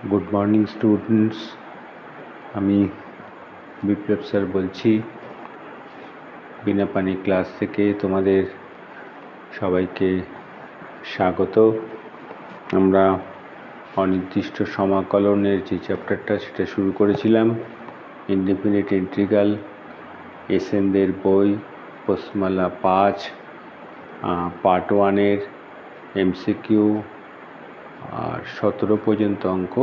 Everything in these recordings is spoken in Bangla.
গুড মর্নিং স্টুডেন্টস, আমি বিপ্লব স্যার বলছি বিনাপানি ক্লাস থেকে। তোমাদের সবাইকে স্বাগত। আমরা অনির্দিষ্ট সমাকলনের যে চ্যাপ্টারটা সেটা শুরু করেছিলাম, ইনডেফিনিট ইন্টিগ্রাল, এসএনদের বই প্রশ্নমালা 5 পার্ট 1-এর এমসিকিউ আর 17 পর্যন্ত অঙ্ক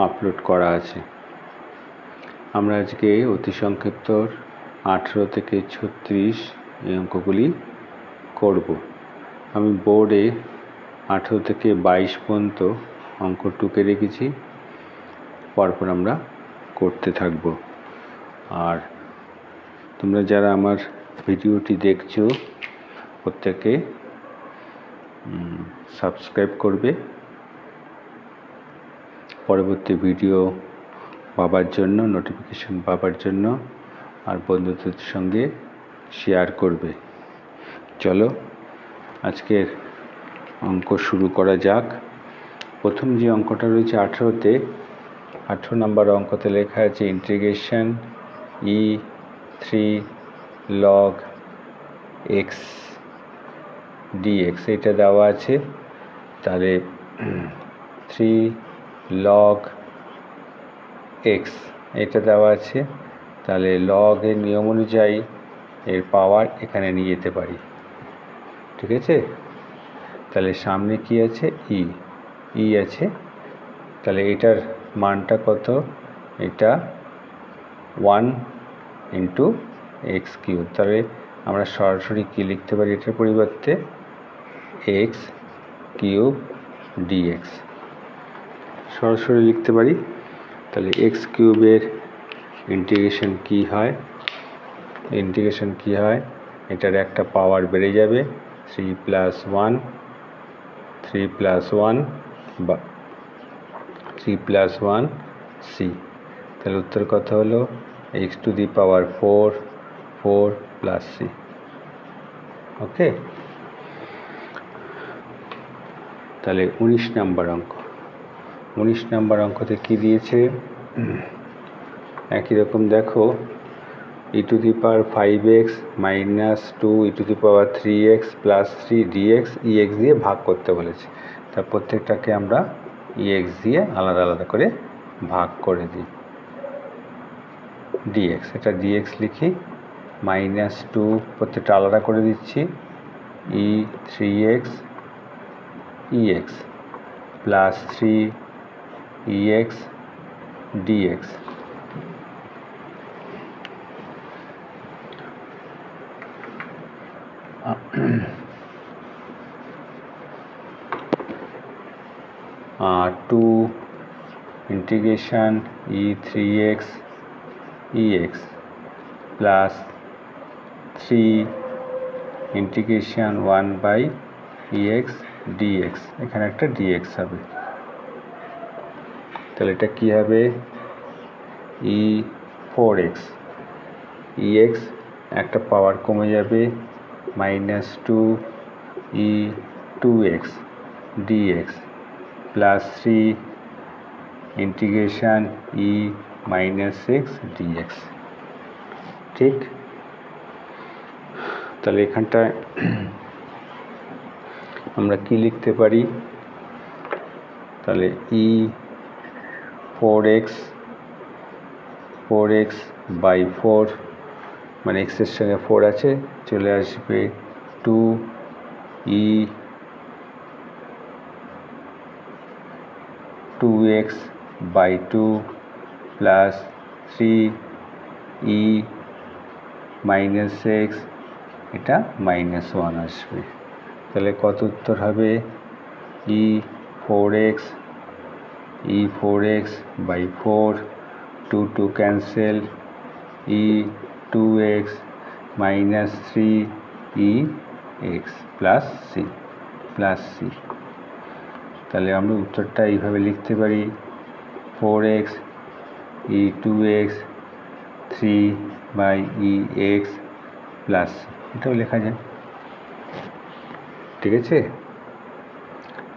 আপলোড করা আছে। আমরা আজকে অতি সংক্ষিপ্ত 18 থেকে 36 এই অঙ্কগুলি করব। আমি বোর্ডে 18 থেকে 22 পর্যন্ত অঙ্ক টুকে রেখেছি, পরপর আমরা করতে থাকব। আর তোমরা যারা আমার ভিডিওটি দেখছো প্রত্যেকে সাবস্ক্রাইব করবে পরবর্তী ভিডিও পাবার জন্য, নোটিফিকেশন পাবার জন্য, আর বন্ধুদের সঙ্গে শেয়ার করবে। চলো আজকের অঙ্ক শুরু করা যাক। প্রথম যে অঙ্কটা রয়েছে 18-তে, 18 নম্বর অঙ্কতে লেখা আছে integration E3 log x dx, এটা দেওয়া আছে। তাহলে 3 log x এটা দেওয়া আছে, তাহলে লগ এর নিয়ম অনুযায়ী এর পাওয়ার এখানে নিয়ে যেতে পারি, ঠিক আছে? তাহলে সামনে কি আছে? ই আছে। তাহলে এটার মানটা কত? এটা 1 ইন্টু এক্স কিউব। তাহলে আমরা সরাসরি কি লিখতে পারি এটার পরিবর্তে? এক্স কিউব ডিএক্স সরাসরি লিখতে পারি। তাহলে এক্স কিউবের ইন্টিগ্রেশন কি হয়? এটার একটা পাওয়ার বেড়ে যাবে, 3 + 1 বা 3 + 1 c। তাহলে উত্তর কত হলো? x⁴ 4 + c। ওকে, তাহলে 19 নম্বর অঙ্ক। 19 নম্বর অঙ্কতে কি দিয়েছে? একই রকম দেখো, e⁵x - 2 e⁵3x + 3 dx ex দিয়ে ভাগ করতে বলেছে। তা প্রত্যেকটাকে আমরা ex দিয়ে আলাদা আলাদা করে ভাগ করে দিই। dx, এটা dx লিখি। -2 প্রত্যেকটা আলাদা করে দিচ্ছি, e3x ex + 3 ex dx। 2 integration e3x ex + 3 integration 1/ex dx, এখানে একটা dx হবে। তাহলে এটা কি হবে? e4x ex একটা পাওয়ার কমে যাবে, -2 e2x dx + 3 integration e - x dx। ঠিক? তাহলে এখানটায় আমরা কি লিখতে পারি? তাহলে e4x 4x/4, মানে x এর সঙ্গে 4 আছে, চলে আসবে 2 e2x/2 + 3 e - x, এটা -1 আসবে। তাহলে কত উত্তর হবে? e4x/4, 2 cancel, e2x - 3 ex + c। তাহলে আমরা উত্তরটা এইভাবে লিখতে পারি, 4x e2x 3/ex + c, এটাও লেখা যায়, ঠিক আছে?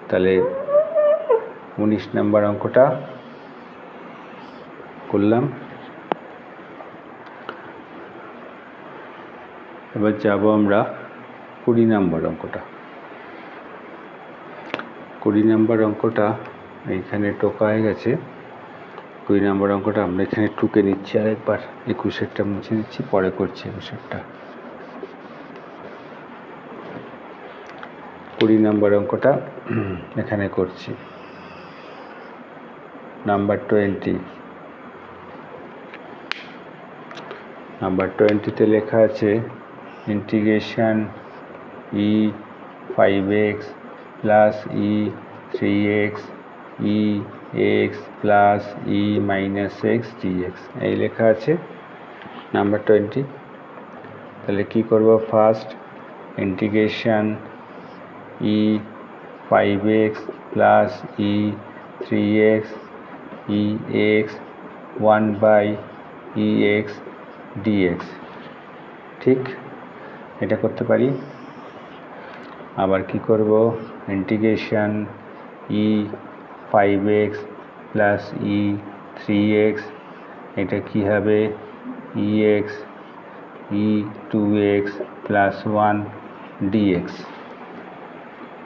তাহলে 19 নম্বর অঙ্কটা করলাম। এবার যাব আমরা 20 নম্বর অঙ্কটা। 20 নম্বর অঙ্কটা এইখানে টোকা হয়ে গেছে। 20 নম্বর অঙ্কটা আমরা এখানে টুকে নিচ্ছি আরেকবার। 21-এরটা মুছে দিচ্ছি, পরে করছি 21-এরটা। 20 নম্বর অঙ্কটা এখানে করছি। নাম্বার 20। নাম্বার 20-তে লেখা আছে ইন্টিগ্রেশন ই 5x প্লাস ই 3x ই x plus E minus x D X, এই লেখা আছে নাম্বার 20। তাহলে কি করব? ফার্স্ট ইন্টিগ্রেশন ই 5x প্লাস ই 3x ই এক্স 1/ex dx, ঠিক এটা করতে পারি। আবার কি করব? ইন্টিগ্রেশন ই 5x প্লাস ই 3x, এটা কি হবে? ex ই 2x প্লাস 1 dx।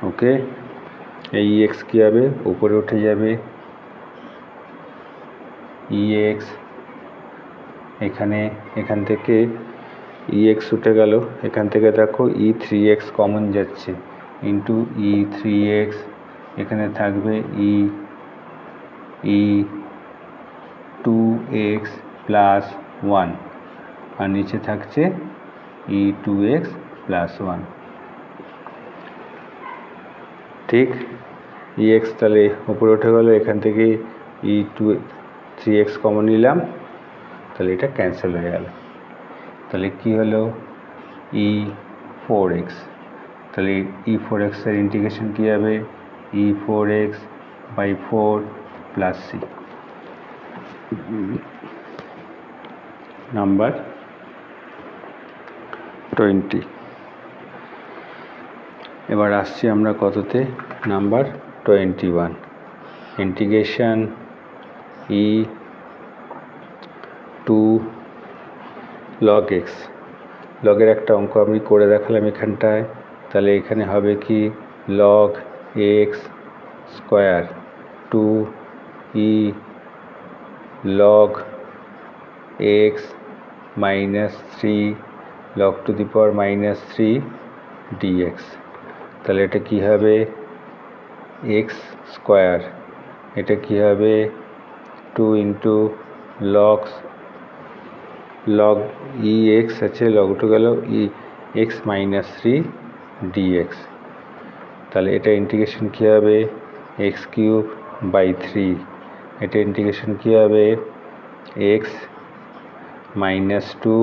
ওকে, এই ex কি হবে? উপরে উঠে যাবে ex, এখান থেকে ex উঠে গেল। এখান থেকে দেখো ই 3x কমন যাচ্ছে, ইন্টু ই 3x, এখানে থাকবে ই 2x প্লাস 1, আর নিচে থাকছে ই 2x প্লাস 1, ঠিক। ex তাহলে উপরে উঠে গেল, এখান থেকে ই 3x কমন নিলাম, তাহলে এটা ক্যান্সেল হয়ে গেল। তাহলে কি হলো? ই 4x। তাহলে ই 4x এর ইন্টিগ্রেশন কী হবে? E 4x by 4 plus C. Number 20। এবার আসছি আমরা কততে? Number 21। Integration e 2 log x, লগের একটা অঙ্ক আমি করে দেখালাম এখানটায়। তাহলে এখানে হবে কি? log x square 2 E log x minus 3 log to the power minus 3 dx। তাহলে এটা কি হবে? x স্কোয়ার, এটা কি হবে? 2 ইন্টু log ই এক্স আছে, লগ উঠে গেল ই এক্স মাইনাস 3 ডিএক্স। তাহলে এটা ইন্টিগ্রেশন কী হবে? এক্স কিউব বাই 3, এটা ইন্টিগ্রেশন কী হবে? এক্স মাইনাস 2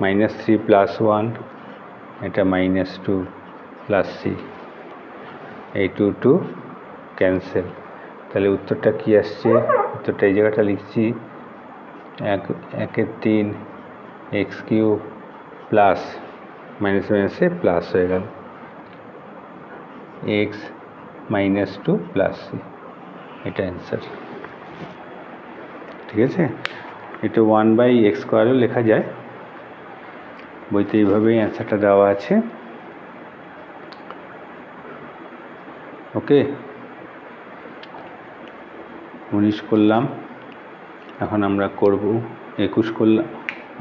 মাইনাস 3 প্লাস 1, এটা মাইনাস 2 প্লাস সি, এই 2 ক্যান্সেল। তাহলে উত্তরটা কি আসছে? উত্তরটা এই জায়গাটা লিখছি, 1/3 এক্স কিউব প্লাস মাইনাস মাইনাসে প্লাস হয়ে গেল এক্স মাইনাস 2 প্লাস সি, এটা অ্যান্সার। ঠিক আছে, এটা 1/x স্কোয়ারও লেখা যায়, বইতে এইভাবেই অ্যান্সারটা দেওয়া আছে। ওকে, 19 করলাম, এখন আমরা করব 21 করলাম,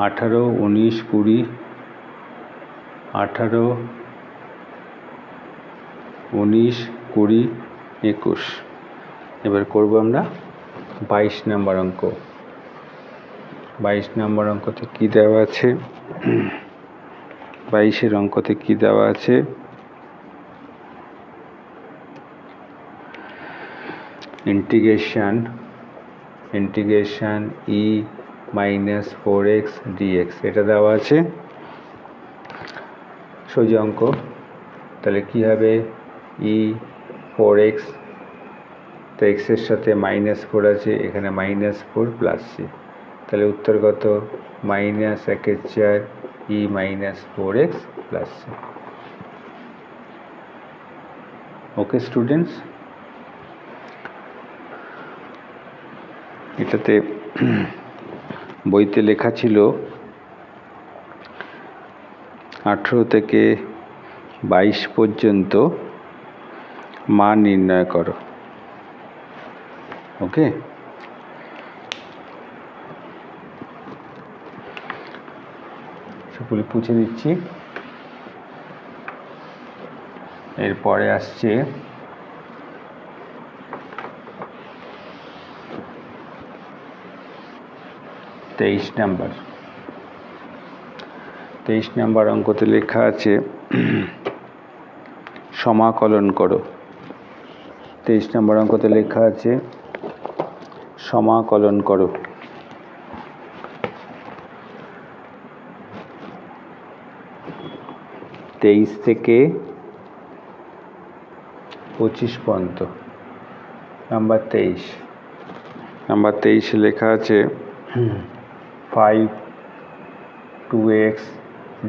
18, 19, 20, 18, 19, 20, 21। এবার করব আমরা 22 নম্বর অঙ্ক। 22 নম্বর অঙ্কতে কী দেওয়া আছে? 22-এর অঙ্কতে কী দেওয়া আছে? ইন্টিগ্রেশন ই মাইনাস 4x dx, এটা দেওয়া আছে সোজা অঙ্ক। তাহলে কি হবে? ই 4x, তো এক্সের সাথে মাইনাস 4 আছে, এখানে মাইনাস 4 প্লাস সি, তাহলে উত্তর কত? Minus 1/4 E minus 4x plus C. Okay students, এটাতে বইতে লেখা ছিল 18 থেকে 22 পর্যন্ত মান নির্ণয় করো। ওকে, সেগুলি পুছে দিচ্ছি। এরপরে আসছে 23 নাম্বার। 23 নাম্বার অঙ্কতে লেখা আছে সমাকলন করো। 23 নাম্বার অঙ্কতে লেখা আছে সমাকলন করো। তেইশ থেকে 25 পর্যন্ত। নাম্বার 23। নাম্বার 23 লেখা আছে 5 2x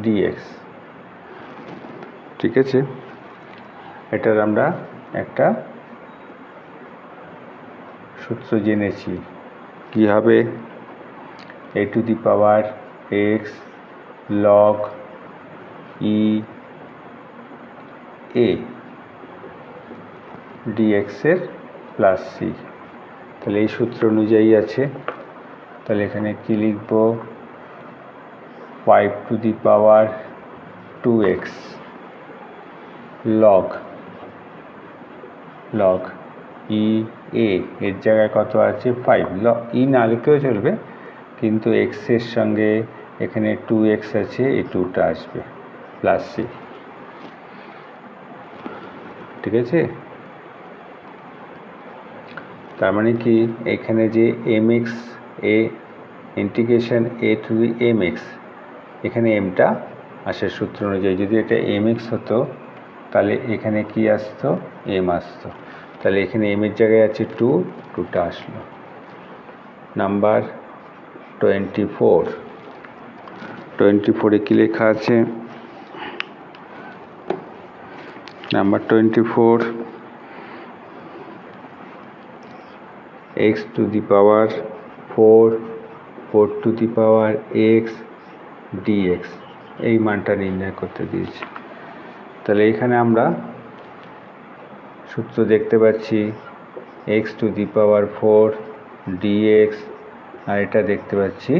dx। ঠিক আছে, এটার আমরা একটা সূত্র জেনেছি। কি হবে? a to the power x log e a dx এর প্লাস c। তাহলে এই সূত্র অনুযায়ী আছে। তাহলে এখানে কি লিখব? 5 to the power 2x log e a এর জায়গায় কত আছে? 5। log e না লিখলেও চলবে, কিন্তু x এর সঙ্গে এখানে 2x আছে, এই 2টা আসবে, প্লাস c। ঠিক আছে, তার মানে কি এখানে যে mx a integration a to the mx, এখানে mটা আসে সূত্র অনুযায়ী। যদি এটা mx হতো তাহলে এখানে কি আসতো? m আসতো। তাহলে এখানে m এর জায়গায় আছে 2, 2টা আসলো। নাম্বার 24। 24-এ কি লেখা আছে? Number 24, x to the power 4 4 to the power x dx এই মানটা নির্ণয় করতে দিয়েছি। তাহলে এখানে আমরা সূত্র দেখতে পাচ্ছি x to the power 4 dx, আর এটা দেখতে পাচ্ছি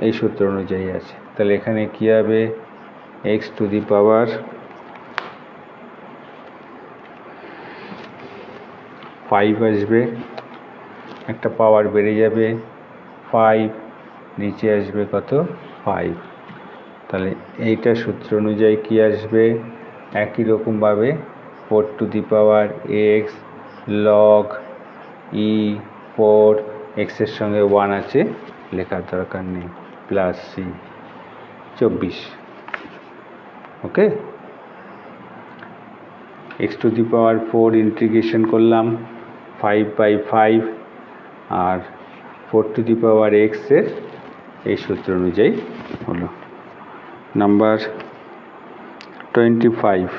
এই সূত্র অনুযায়ী আছে। তাহলে এখানে কি হবে? x to the power 5 আসবে, একটা পাওয়ার বেড়ে যাবে 5, নিচে আসবে কত? 5। তাহলে এইটা সূত্র অনুযায়ী কি আসবে? একই রকমভাবে 4 to the power x log e 4, x এর সঙ্গে 1 আছে, লেখার দরকার নেই, plus c 24। Okay, x to the power 4 integration করলাম 5/5, আর 4 to the power x এর এই সূত্র অনুযায়ী হলো। নাম্বার 25।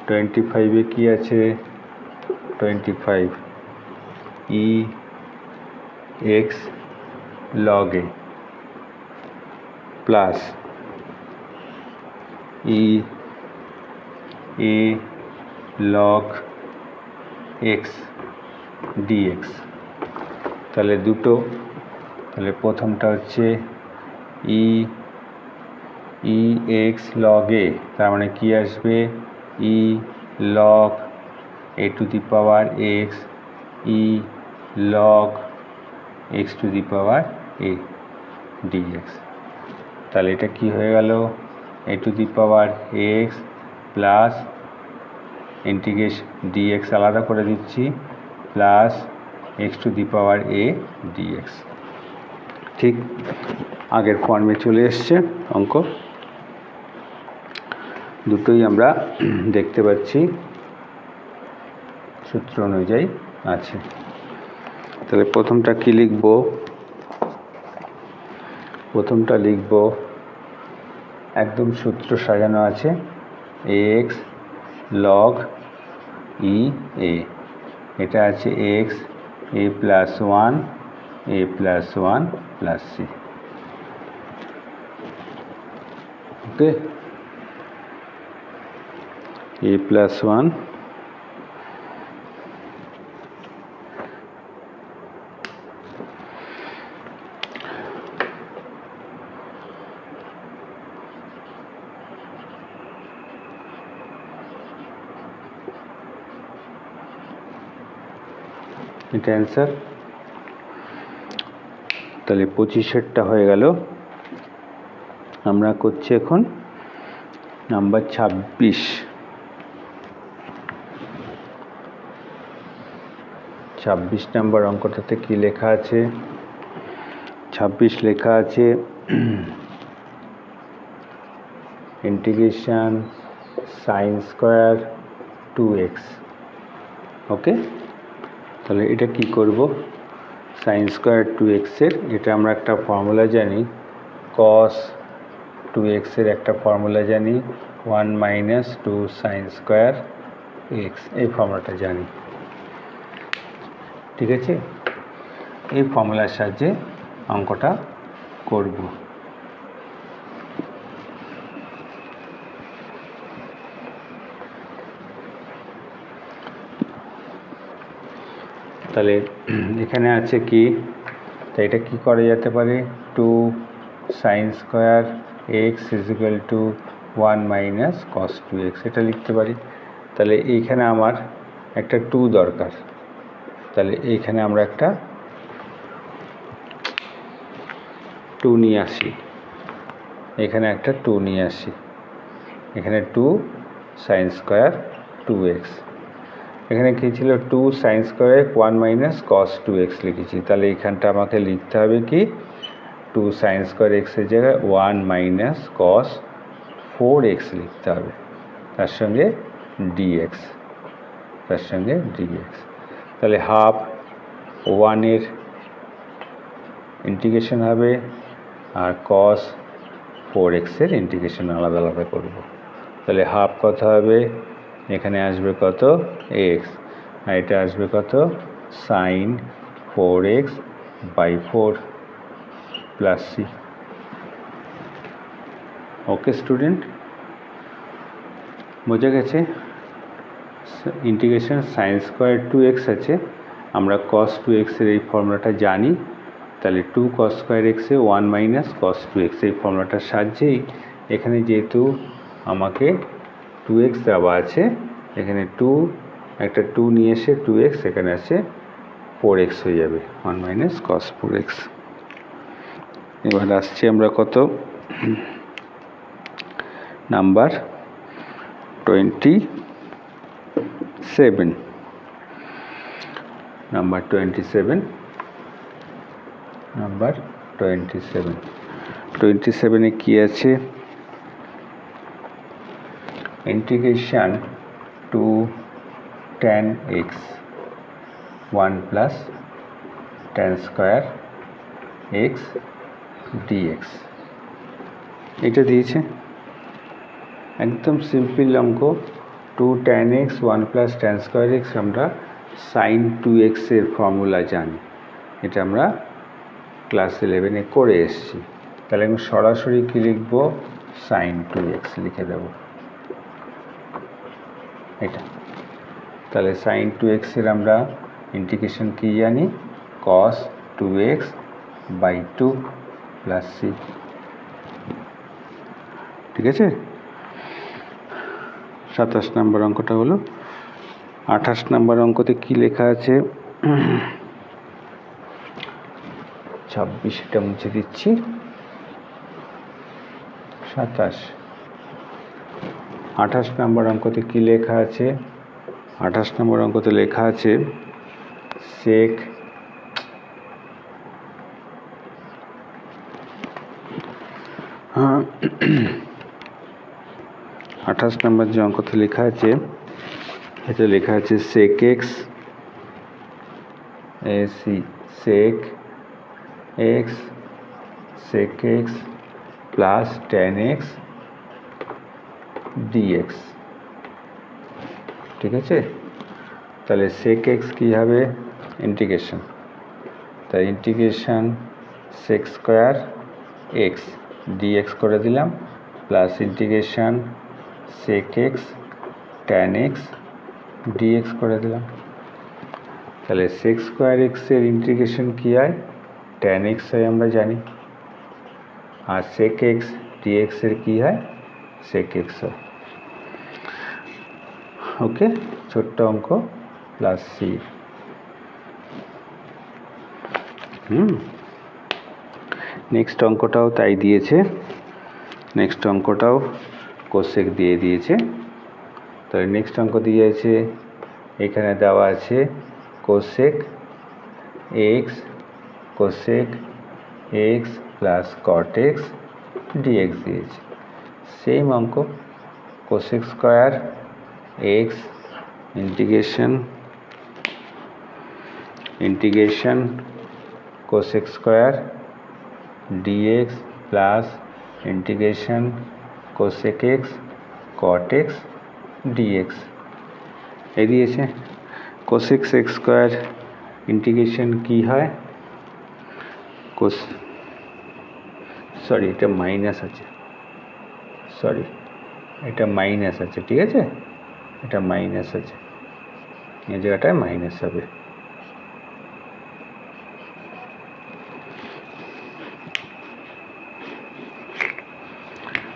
25-এ কি আছে? 25 e x log a plus e a log x dx। তাহলে দুটো, তাহলে প্রথমটা হচ্ছে e x log a, তার মানে কি আসবে? e log a to the power x e log x to the power a dx। তাহলে এটা কি হয়ে গেল? a to the power x plus integration dx আলাদা করে দিচ্ছি, plus x to the power a dx। ঠিক আগের ফর্মে চলে এসছে অঙ্ক। দুটোই আমরা দেখতে পাচ্ছি সূত্র অনুযায়ী আছে। তাহলে প্রথমটা কি লিখব? প্রথমটা লিখব একদম সূত্র সাজানো আছে, x log e a, এটা আছে এক্স এ প্লাস ওয়ান এ প্লাস ওয়ান প্লাস সি। ওকে, এ প্লাস ওয়ান এটা অ্যান্সার। তাহলে 25-এরটা হয়ে গেল। আমরা করছি এখন নাম্বার 26। 26 নাম্বার অঙ্কটাতে কি লেখা আছে? 26 লেখা আছে ইন্টিগ্রেশন সাইন স্কোয়ার 2x। ওকে, তাহলে এটা কি করব? সাইন স্কোয়ার 2x এর এটা আমরা একটা ফর্মুলা জানি, কস 2x এর একটা ফর্মুলা জানি 1 মাইনাস 2 সাইন স্কোয়ার x, এই ফর্মুলাটা জানি। ঠিক আছে, এই ফর্মুলার সাহায্যে অঙ্কটা করব। তাহলে এখানে আছে কি, তাই এটা কি করা যেতে পারে? 2 sign square x is equal to 1 minus cos 2x, এটা লিখতে পারি। তাহলে এইখানে আমার একটা 2 দরকার, তাহলে এইখানে আমরা একটা 2 নিয়ে আসি, এখানে একটা 2 নিয়ে আসি, এখানে 2 সাইন স্কোয়ার 2x, এখানে কী ছিল? 2 sine square 1 minus cos 2x লিখেছি। তাহলে এইখানটা আমাকে লিখতে হবে কি, 2 সাইন স্কোয়ার এক্সের জায়গায় 1 মাইনাস কস 4x লিখতে হবে, তার সঙ্গে dx, তার সঙ্গে dx। তাহলে হাফ 1-এর ইন্টিগ্রেশন হবে আর কস 4x এর ইন্টিগ্রেশন আলাদা আলাদা করব। তাহলে হাফ কত হবে? এখানে আসবে কত? x, আর এটা আসবে কত? Sine 4x by 4 plus C. Okay student, বোঝা গেছে? ইন্টিগ্রেশন সাইন স্কোয়ার 2x আছে, আমরা cos 2x এর এই ফর্মুলাটা জানি। তাহলে 2 cos স্কোয়ার x এ 1 মাইনাস cos 2x, এই ফর্মুলাটার সাহায্যেই এখানে যেহেতু আমাকে 2x দেওয়া আছে, এখানে 2 একটা 2 নিয়ে এসে 2x এখানে আছে 4x হয়ে যাবে, 1 মাইনাস cos 4x। এবার আসছি আমরা কত? নাম্বার 27। Number 27, number 27। 27-এ কি আছে? Integration 2 tan x 1 plus tan square x dx, এটা দিয়েছে। একদম সিম্পল অঙ্ক। 2 tan x 1 plus tan square x আমরা সাইন 2x এর ফর্মুলা জানি, এটা আমরা ক্লাস 11-এ করে এসেছি। তাহলে আমি সরাসরি কী লিখব? সাইন 2x লিখে দেব এটা। তাহলে সাইন 2x এর আমরা ইন্টিগ্রেশন কী জানি? cos 2x by 2 plus C. ঠিক আছে, 27 নম্বর অঙ্কটা হলো। 28 নম্বর অঙ্কতে কি লেখা আছে? 26টা মুছে দিচ্ছি, 27। 28 নম্বর অঙ্কতে কি লেখা আছে? 28 নম্বর অঙ্কতে লেখা আছে সেক 28 নম্বর যে অঙ্কতে লেখা আছে, এটা লেখা আছে sec x sec x sec x plus tan x dx. ঠিক আছে, তাহলে sec x কী হবে ইন্টিগ্রেশন, তাই integration sec square x dx করে দিলাম plus integration sec x tan x dx করে দিলাম। তাহলে sec স্কোয়ার এক্সের ইন্টিগ্রেশন কী হয় tan x হয় আমরা জানি, আর sec x dx এর কী হয় sec x হয়। ওকে, ছোট্ট অঙ্ক প্লাস সি। নেক্সট অঙ্কটাও তাই দিয়েছে, নেক্সট অঙ্কটাও কোসেক দিয়ে দিয়েছে। তাহলে নেক্সট অঙ্ক দিয়েছে, এখানে দেওয়া আছে cosec X cosec X plus cot X D X দিয়েছে। সেম অঙ্ক cosec square X integration cosec square D X plus integration cosec X cot X D X এ দিয়েছে। কোসেক এক্স স্কোয়ার ইন্টিগ্রেশন কী হয়, এটা মাইনাস আছে, এটা মাইনাস আছে, ঠিক আছে, এটা মাইনাস আছে, এই জায়গাটায় মাইনাস হবে।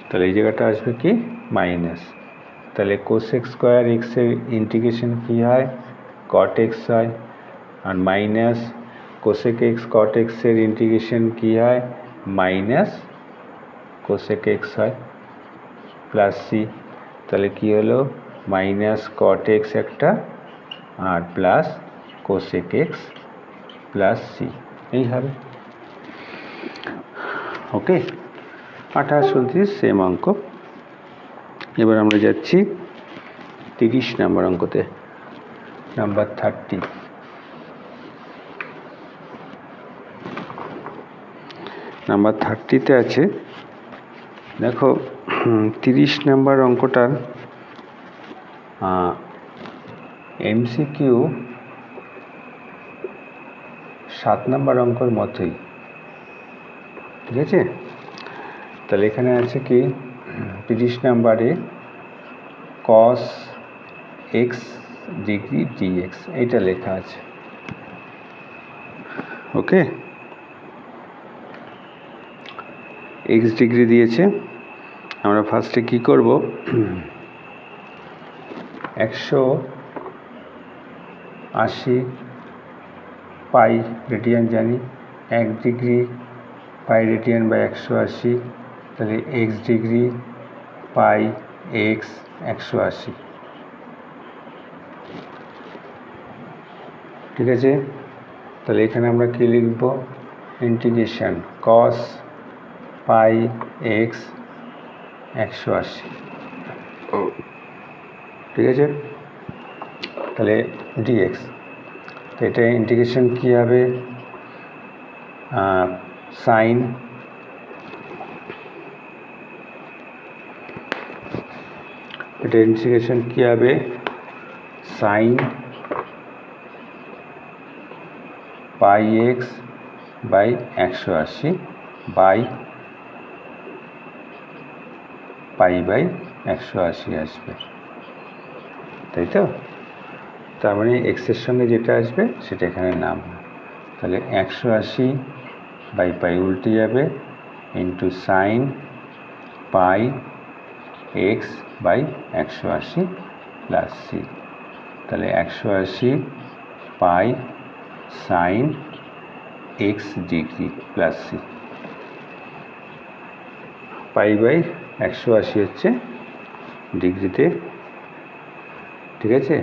তাহলে এই জায়গাটা আসবে কি মাইনাস। তাহলে কোসেক স্কোয়ার এক্সের ইন্টিগ্রেশন কী হয় কট এক্স হয়, আর মাইনাস কোসেক এক্স কট এক্সের ইন্টিগ্রেশন কী হয় মাইনাস কোসেক এক্স হয় প্লাস সি। তাহলে কী হলো মাইনাস কট এক্স একটা আর plus cosec X plus C, এই হবে। ওকে, 28 29 সেম অঙ্ক। এবার আমরা যাচ্ছি 30 নম্বর অঙ্কতে, নাম্বার 30। নাম্বার 30তে আছে, দেখো 30 নম্বর অঙ্কটার এমসিকিউ 7 নম্বর অঙ্কর মতোই, ঠিক আছে। তাহলে এখানে আছে কি 30 নম্বরে কস এক্স ডিগ্রি ডিএক্স এইটা লেখা আছে। ওকে, এক্স ডিগ্রি দিয়েছে, আমরা ফার্স্টে কি করব 180 পাই রেডিয়ান জানি, 1 ডিগ্রি পাই রেডিয়ান বাই 180, তাহলে এক্স ডিগ্রি পাই এক্স 180, ঠিক আছে। তাহলে এখানে আমরা কি লিখব ইন্টিগ্রেশন কস পাই এক্স 180, ঠিক আছে। তাহলে ডিএক্স, তো এটা ইন্টিগ্রেশন কী হবে সাইন এটা ইন্টিগ্রেশন কী হবে sine pi x by 180 by pi by 180 আসবে, তাই তো। তার মানে এক্সের সঙ্গে যেটা আসবে সেটা এখানে নাম, তাহলে 180 বাই পাই উল্টে যাবে into sine pi x by 180 plus C. তাহলে 180 pi sine X degree plus C, pi by 180 হচ্ছে ডিগ্রিতে, ঠিক আছে।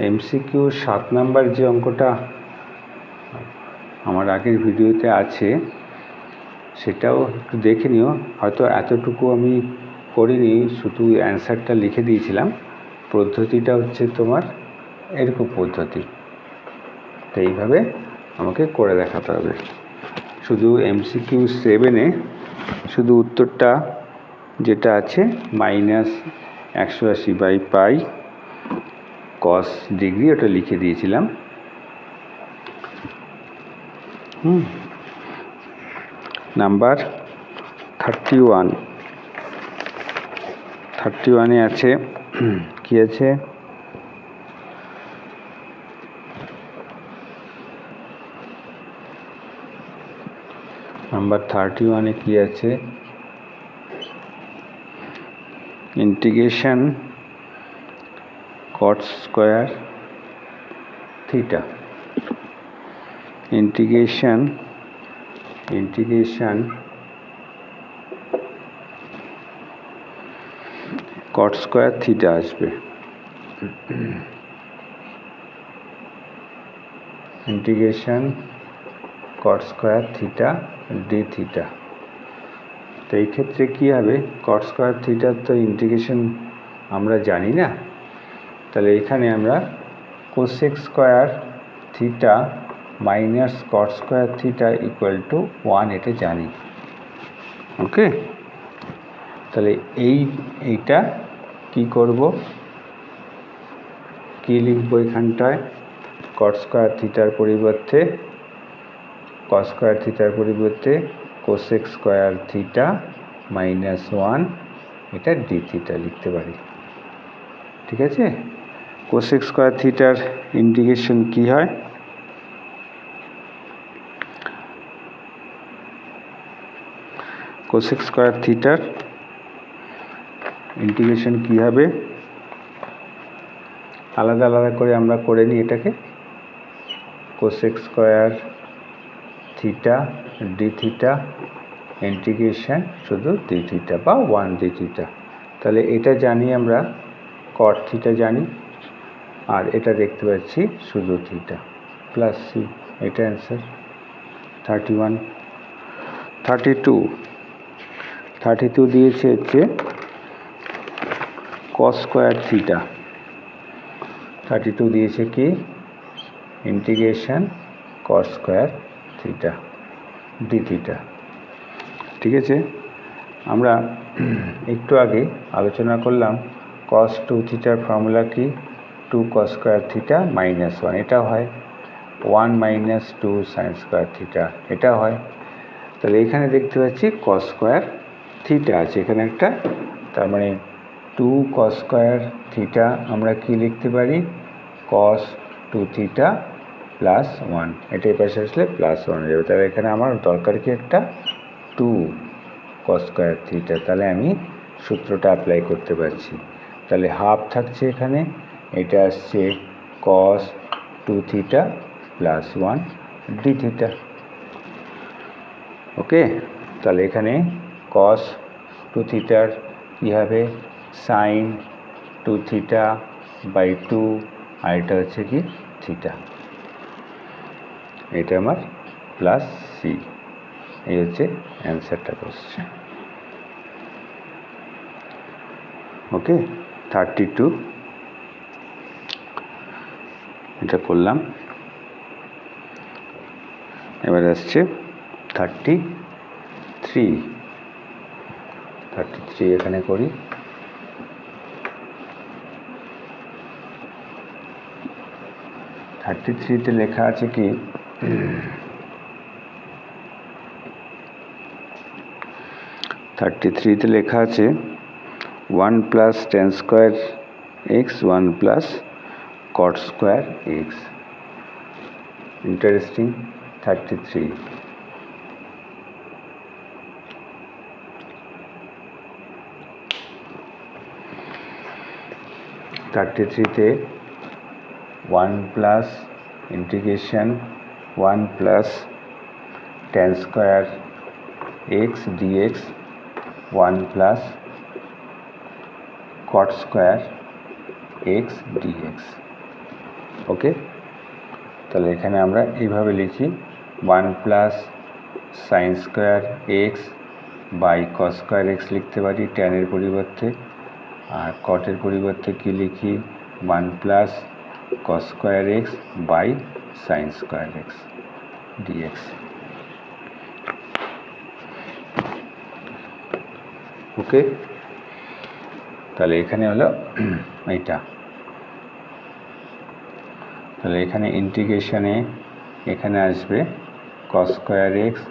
এমসিকিউ 7 নাম্বার যে অঙ্কটা আমার আগের ভিডিওতে আছে সেটাও একটু দেখে নিও, হয়তো এতটুকু আমি করিনি, শুধু অ্যান্সারটা লিখে দিয়েছিলাম। পদ্ধতিটা হচ্ছে তোমার এরকম পদ্ধতি, তো এইভাবে আমাকে করে দেখাতে হবে। শুধু এমসিকিউ 7-এ শুধু উত্তরটা যেটা আছে -180 বাই পাই কস ডিগ্রি ওটা লিখে দিয়েছিলাম। নাম্বার 31 আছে কি আছে, নাম্বার 31 কি আছে, integration cot square theta, integration cot square theta আসবে, integration cot square theta D theta. তো এই ক্ষেত্রে কী হবে, কট স্কোয়ার থিটার তো ইন্টিগ্রেশন আমরা জানি না, তাহলে এখানে আমরা cosec square theta minus caught square theta equal to 1 এটা জানি। ওকে, তাহলে এইটা কি করব, কি লিখবো এখানটায়, কট স্কোয়ার থিটার পরিবর্তে কোসেক স্কোয়ার থিটা মাইনাস 1 এটা ডি থিটা লিখতে পারি। ঠিক আছে, কোসেক স্কোয়ার থিটার ইন্টিগ্রেশন কি হয়, কোসেক স্কোয়ার থিটার ইন্টিগ্রেশন কি হবে, আলাদা আলাদা করে আমরা করে নিই এটাকে, cosec square theta D theta integration শুধু ডি থিটা বা 1 ডি থিটা। তাহলে এটা জানি আমরা, কট থিটা জানি, আর এটা দেখতে পাচ্ছি শুধু থিটা প্লাস সি, এটা অ্যান্সার। 32 দিয়েছে হচ্ছে কস স্কোয়ার থিটা, 32 দিয়েছে কি integration cos square theta D theta. ঠিক আছে, আমরা একটু আগে আলোচনা করলাম কস 2 থিটার ফর্মুলা কি, 2 কস স্কোয়ার থিটা মাইনাস 1 এটা হয়, 1 মাইনাস 2 সাইন স্কোয়ার থিটা এটা হয়। তাহলে এখানে দেখতে পাচ্ছি কস স্কোয়ার থিটা আছে এখানে একটা, তার মানে 2 কস স্কোয়ার থিটা আমরা কি লিখতে পারি, কস 2 থিটা প্লাস 1, এটা এই পাশে আসলে প্লাস 1 হয়ে যাবে। তাহলে এখানে আমার দরকার কি একটা 2 কস স্কোয়ার থিটা, তাহলে আমি সূত্রটা অ্যাপ্লাই করতে পারছি। তাহলে হাফ থাকছে এখানে, এটা আসছে কস 2 থিটা প্লাস 1 ডি থিটা। ওকে, তাহলে এখানে কস 2 থিটার কী হবে, সাইন 2 থিটা বাই 2, আর এটা হচ্ছে কি থিটা, এটা আমার প্লাস সি, এই হচ্ছে অ্যান্সারটা কোশ্চেন। ওকে, 32 এটা করলাম, এবার আসছে 33 এখানে করি। 33তে লেখা আছে কি, 33তে লেখা আছে 1 plus tan square x 1 plus cot square X. Interesting. 33তে 1 plus integration 1 plus tan square x D X 1 plus cot square x dx. Okay, তাহলে এখানে আমরা এইভাবে লিখি 1 plus sine square x by cos square x লিখতে পারি ট্যানের পরিবর্তে, আর কটের পরিবর্তে কি লিখি 1 plus cos square x by sine square x dx. Okay, তাহলে এখানে হলো এইটা তাহলে এখানে ইন্টিগ্রেশনে এখানে আসবে cos square x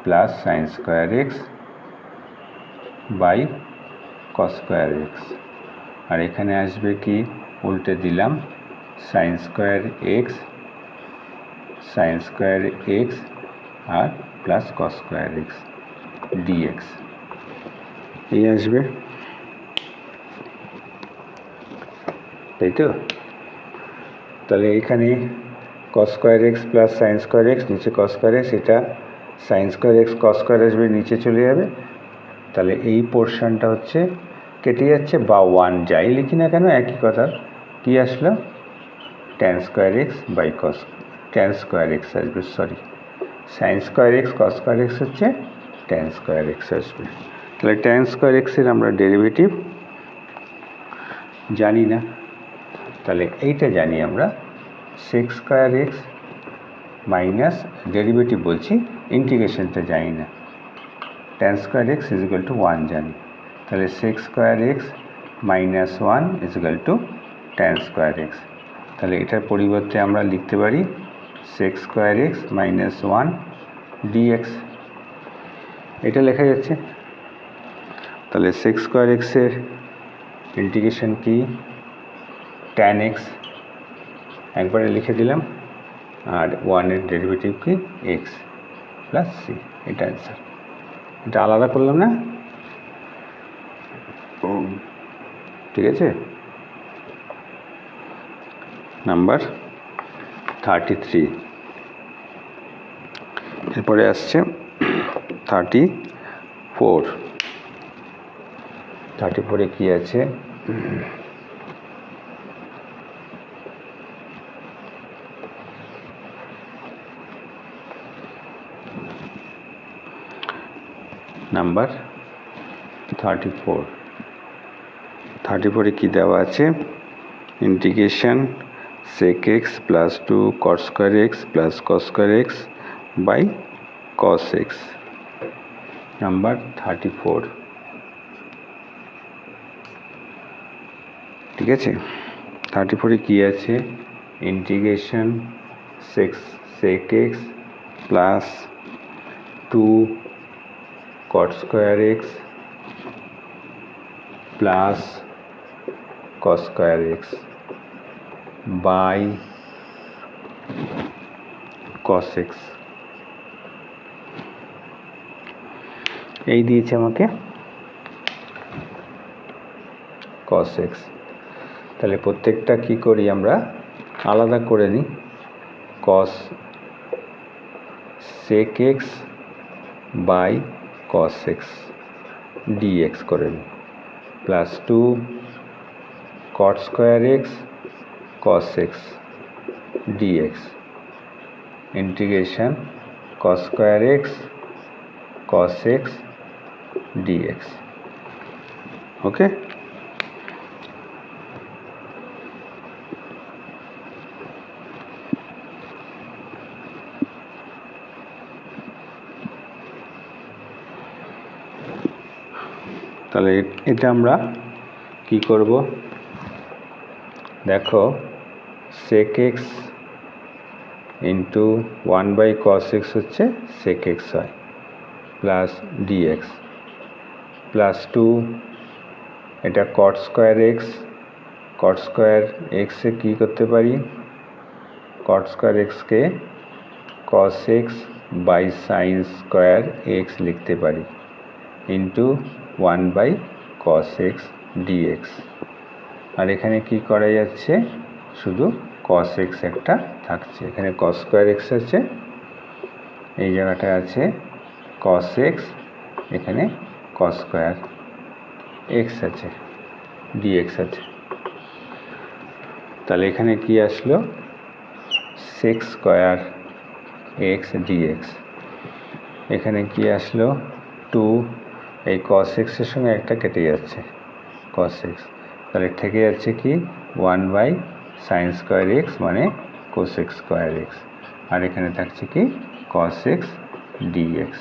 plus sine square x by cos square X, আর এখানে আসবে কি উল্টে দিলাম সাইন স্কোয়ার এক্স আর plus cos square x D X এই আসবে, তাই তো? তাহলে এখানে cos square x plus sine square X, নিচে কস স্কোয়ার এক্স, এটা sine square x cos square আসবে, নিচে চলে যাবে। তাহলে এই পোর্শনটা হচ্ছে কেটে যাচ্ছে, বা 1 যাই লিখি না কেন একই কথা। কি আসলো? Tan square x by cos, tan square X আসবে, sorry sine square x cos square X হচ্ছে ট্যান স্কোয়ার এক্স আসবে। তাহলে ট্যান স্কোয়ার এক্সের আমরা ডেরিভেটিভ জানি না, তাহলে এইটা জানি আমরা sec square x minus, derivative বলছি, ইন্টিগ্রেশনটা জানি না, tan square x is equal to 1 জানি। তাহলে sec square x minus 1 is equal to tan square x. তাহলে এটার পরিবর্তে আমরা লিখতে পারি sec square x minus 1 dx, এটা লেখা যাচ্ছে। তাহলে সেক স্কোয়ার এক্সের ইন্টিগ্রেশন কি? ট্যান এক্স একবারে লিখে দিলাম, আর 1-এর ডেরিভেটিভ কি? এক্স প্লাস সি, এটা অ্যান্সার। এটা আলাদা করলাম না, ঠিক আছে? নাম্বার 33। এরপরে আসছে 34। 34-এ কি আছে? নাম্বার 34-এ কি দেওয়া আছে? Integration sec x plus 2 cot square x plus cos square x by cos x, number 34, ঠিক আছে? 34-এ কি আছে? Integration sec x plus 2 cot square x plus cos square x by cos x, এই দিয়েছে আমাকে কস এক্স। তাহলে প্রত্যেকটা কি করি আমরা? আলাদা করে নিই। Cos sec x by cos x dx করে নিই, plus 2 cot square x cos x dx, integration cos square x cos x dx. Okay, তাহলে এটা আমরা কি করব? দেখো sec x into 1 by cos x হচ্ছে সেক এক্স হয়, প্লাস ডিএক্স, প্লাস 2 এটা কট স্কোয়ার এক্সে কী করতে পারি? কট স্কোয়ার এক্সকে cos x by sine square x লিখতে পারি, into 1 by cos x dx. আর এখানে কি করা যাচ্ছে? শুধু কস এক্স একটা থাকছে, এখানে কস স্কোয়ার এক্স আছে, এই জায়গাটা আছে কস এক্স, এখানে কস স্কোয়ার এক্স আছে, ডিএক্স আছে। তাহলে এখানে কি আসলো? Sec square x dx. এখানে কি আসলো? 2, এই কস এক্সের সঙ্গে একটা কেটে যাচ্ছে কস এক্স, তাহলে থেকে যাচ্ছে কি 1 বাই সাইন স্কোয়ার এক্স মানে কোসেক স্কোয়ার এক্স, আর এখানে থাকছে কি কস এক্স ডিএক্স,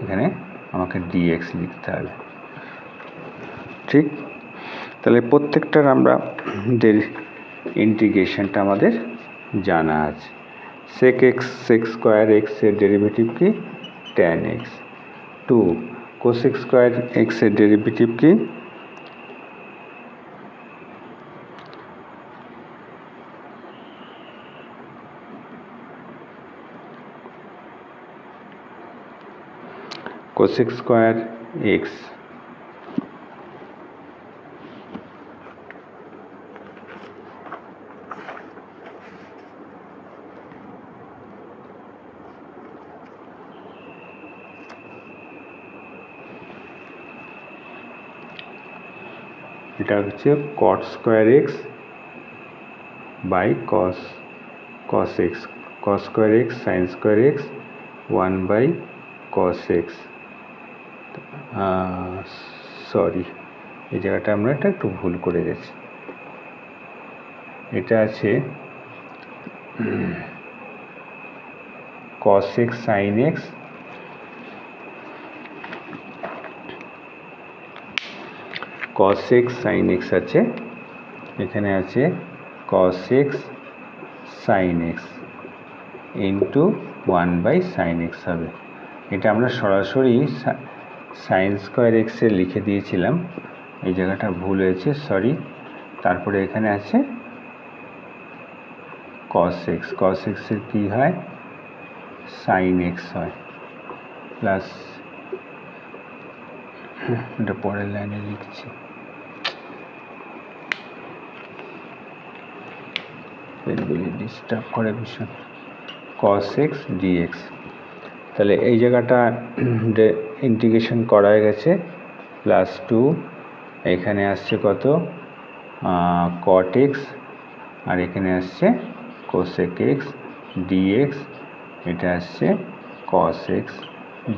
এখানে আমাকে ডিএক্স লিখতে হবে, ঠিক? তাহলে প্রত্যেকটার আমরা ইন্টিগ্রেশনটা আমাদের জানা আছে। sec স্কোয়ার এক্সের ডেরিভেটিভ কি? tan x। 2 cosec স্কোয়ার এক্সের ডেরিভেটিভ কি? cosec square x. এটা হচ্ছে cot square x by cos x, cos square x sin square x 1 by cos x। Sorry, এই জায়গাটা আমরা একটু ভুল করে গেছি। এটা আছে cos x sin x cos x sin x আছে, এখানে আছে cos x sin x into 1 by sin x হবে। এটা আমরা সরাসরি sin স্কোয়ার x এ লিখে দিয়েছিলাম, এই জায়গাটা ভুল হয়েছে, সরি। তারপরে এখানে আছে cos x, cos x এর কি হয়? sin x হয়, প্লাস এটা পরের লাইনে লিখছি, পেনগুলি ডিস্টার্ব করে ভীষণ। cos x dx, তাহলে এই জায়গাটা ইন্টিগ্রেশন করা হয়ে গেছে, প্লাস 2 এখানে আসছে কত? cot x, আর এখানে আসছে cosec x dx, এটা আসছে cos x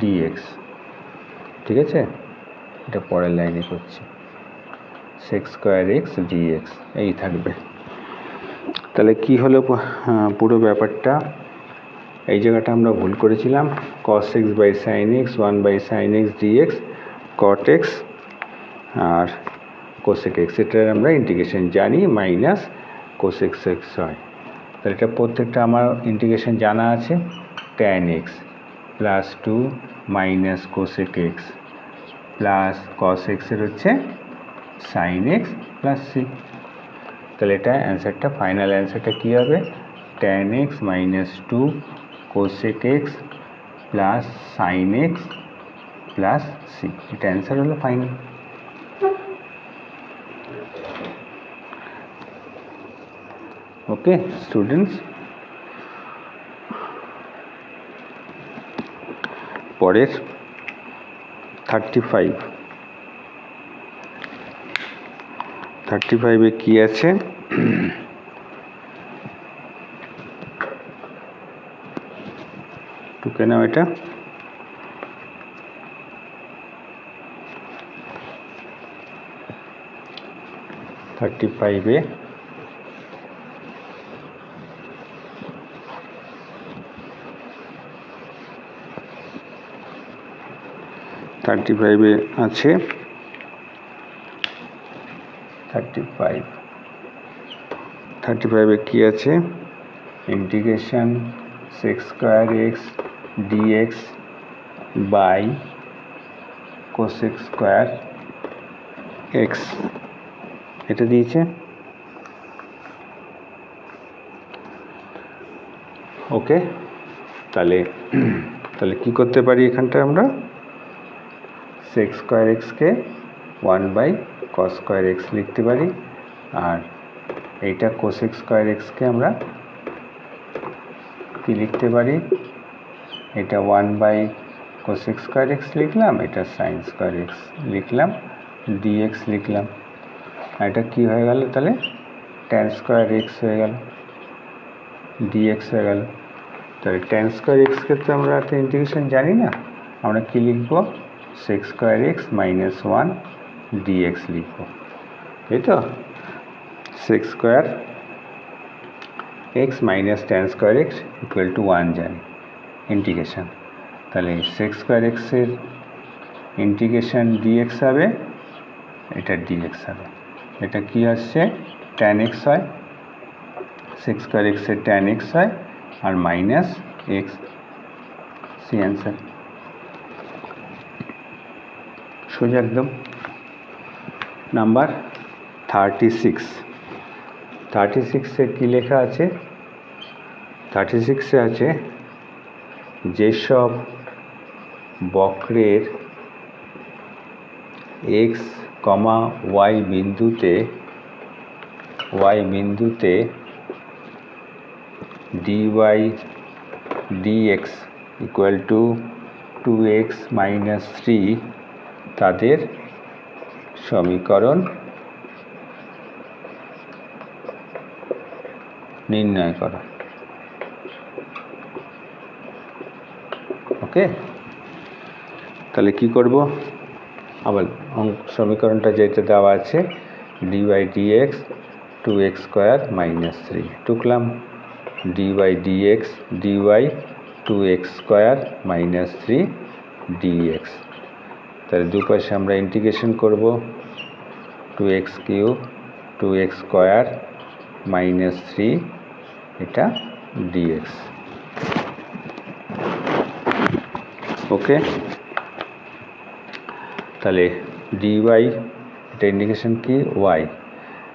dx। ঠিক আছে, এটা পরের লাইনে করছি, sec স্কোয়ার x dx এই থাকবে। তাহলে কি হলো পুরো ব্যাপারটা? এই জায়গাটা আমরা ভুল করেছিলাম, cos x by sin x 1 by sin x dx cot x আর cosec x, এটার আমরা ইন্টিগ্রেশন জানি, মাইনাস cosec x হয়। তাহলে এটা প্রত্যেকটা আমার ইন্টিগ্রেশন জানা আছে। tan x plus 2 minus cosec x plus cos x এর হচ্ছে sin x প্লাস c। তাহলে এটা অ্যান্সারটা, ফাইনাল অ্যান্সারটা কী হবে? tan x minus 2 cosec x plus sin x plus c, এটা অ্যান্সার হলো ফাইনাল। ওকে স্টুডেন্টস, পরের 35-এ কি আছে? টুকে নাও এটা। 35-এ আছে 35-এ কি আছে? Integration sec square x dx by cosec square x, এটা দিয়েছে। ওকে, তাহলে কি করতে পারি এখানটা? আমরা sec স্কোয়ার এক্সকে 1 বাই cos স্কোয়ার এক্স লিখতে পারি, আর এইটা cosec স্কোয়ার এক্সকে আমরা কি লিখতে পারি? এটা 1 বাই cosec স্কোয়ার এক্স লিখলাম, এটা sin স্কোয়ার এক্স লিখলাম, dx লিখলাম, আর এটা কি হয়ে গেল? তাহলে tan স্কোয়ার এক্স হয়ে গেল, dx হয়ে গেল। তাহলে tan স্কোয়ার এক্সকে তো আমরা একটা ইন্টিগ্রেশন জানি না, আমরা কি লিখবো? sec square x minus 1 dx লিখবো, তাই তো? sec square x minus tan square x equal to 1 জানি, ইন্টিগ্রেশন। তাহলে sec স্কোয়ার এক্সের ইন্টিগ্রেশন dx হবে, এটা dx হবে, এটা কি আসছে? tan x হয়, সেক স্কোয়ার এক্সের ট্যান এক্স হয় আর মাইনাস এক্স, সি অ্যান্সার। সোজা একদম। নাম্বার 36, 36-এ কী লেখা আছে? 36-এ আছে যেসব বক্রের এক্স কমা ওয়াই বিন্দুতে dy dx equal to 2x minus 3 তাদের সমীকরণ নির্ণয় করো। ওকে, তাহলে কি করব? আবার সমীকরণটা যেটা দেওয়া আছে dy dx 2x square minus 3 টুকলাম, dy dx dy 2x square minus 3 dx। তাহলে দুপাশে আমরা ইন্টিগ্রেশন করব, 2x cube 2x square minus 3 এটা dx। ওকে, তাহলে dy এটা ইন্টিগ্রেশন কি y,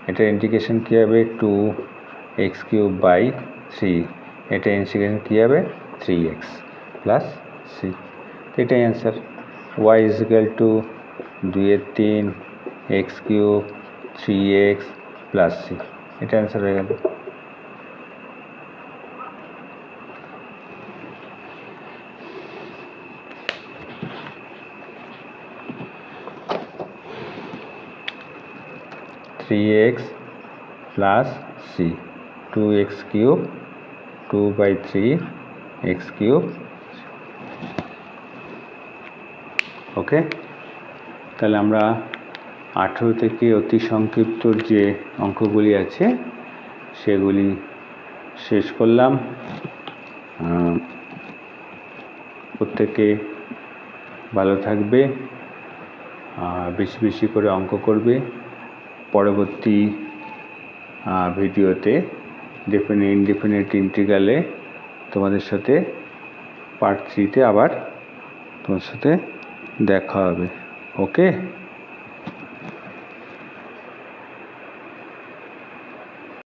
এটা ইন্টিগ্রেশন কী হবে 2x কিউব বাই 3, এটা ইন্টিগ্রেশন কী হবে 3x প্লাস c, এটাই answer. y is equal to 2/3 x cube 3x plus c, এটা অ্যান্সার হয়ে গেল। x plus c, 2x cube 2/3 x cube. Okay, তাহলে আমরা 18 থেকে অতি সংক্ষিপ্ত যে অঙ্কগুলি আছে সেগুলি শেষ করলাম। প্রত্যেকে ভালো থাকবে, বেশি বেশি করে অঙ্ক করবে। পরবর্তী ভিডিওতে ডেফিনিট ইনডেফিনিট ইন্টিগ্রালে তোমাদের সাথে পার্ট 3-তে আবার তোমার সাথে দেখা হবে। ওকে।